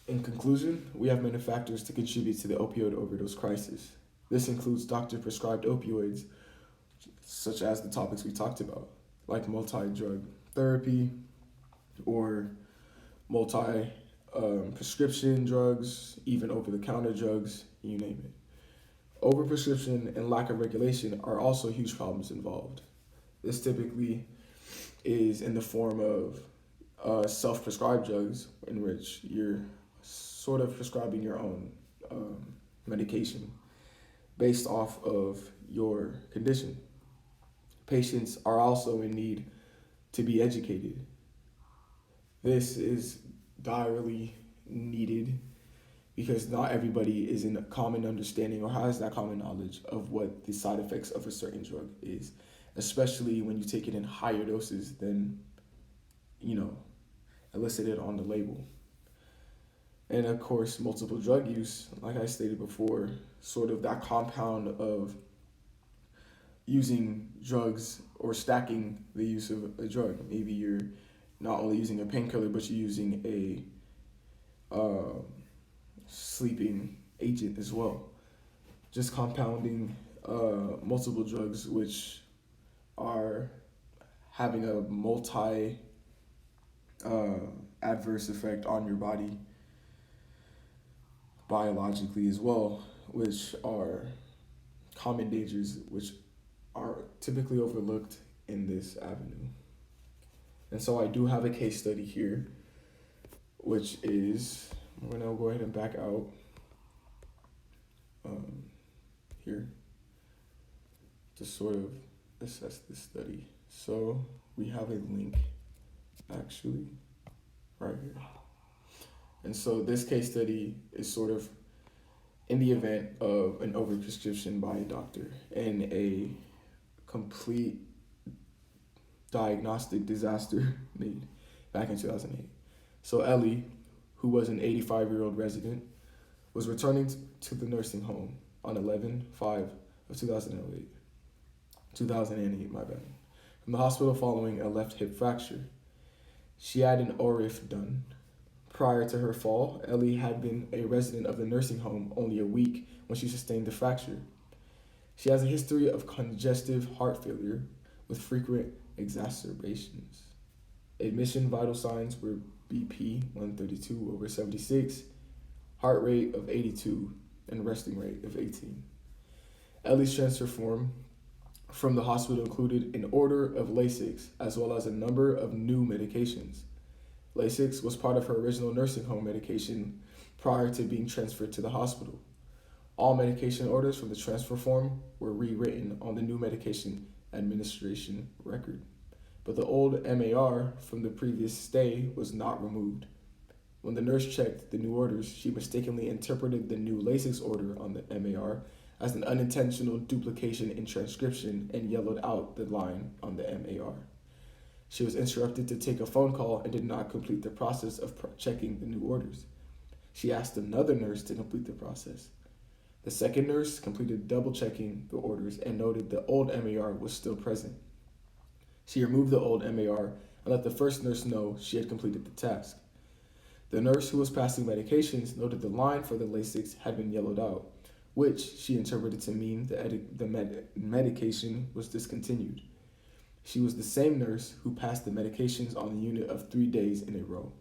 In conclusion, we have many factors to contribute to the opioid overdose crisis. This includes doctor-prescribed opioids, such as the topics we talked about, like multi-drug therapy or multi prescription drugs, even over the counter drugs, you name it. Overprescription and lack of regulation are also huge problems involved. This typically is in the form of self prescribed drugs, in which you're sort of prescribing your own medication based off of your condition. Patients are also in need to be educated. This is direly needed because not everybody is in a common understanding or has that common knowledge of what the side effects of a certain drug is, especially when you take it in higher doses than, you know, elicited on the label. And of course, multiple drug use, like I stated before, sort of that compound of using drugs or stacking the use of a drug. Maybe you're not only using a painkiller, but you're using a sleeping agent as well. Just compounding multiple drugs, which are having a multi adverse effect on your body biologically as well, which are common dangers which are typically overlooked in this avenue. And so I do have a case study here, which is, I'm going to go ahead and back out here to sort of assess this study. So we have a link actually right here. And so this case study is sort of in the event of an overprescription by a doctor and a complete diagnostic disaster made back in 2008. So Ellie, who was an 85-year-old resident, was returning to the nursing home on 11/5 of 2008, my bad, from the hospital following a left hip fracture. She had an ORIF done. Prior to her fall, Ellie had been a resident of the nursing home only a week when she sustained the fracture. She has a history of congestive heart failure with frequent exacerbations. Admission vital signs were BP 132/76, heart rate of 82, and resting rate of 18. Ellie's transfer form from the hospital included an order of Lasix as well as a number of new medications. Lasix was part of her original nursing home medication prior to being transferred to the hospital. All medication orders from the transfer form were rewritten on the new medication administration record, but the old MAR from the previous stay was not removed. When the nurse checked the new orders, she mistakenly interpreted the new Lasix order on the MAR as an unintentional duplication in transcription and yellowed out the line on the MAR. She was instructed to take a phone call and did not complete the process of checking the new orders. She asked another nurse to complete the process. The second nurse completed double checking the orders and noted the old MAR was still present. She removed the old MAR and let the first nurse know she had completed the task. The nurse who was passing medications noted the line for the Lasix had been yellowed out, which she interpreted to mean the medication was discontinued. She was the same nurse who passed the medications on the unit of 3 days in a row.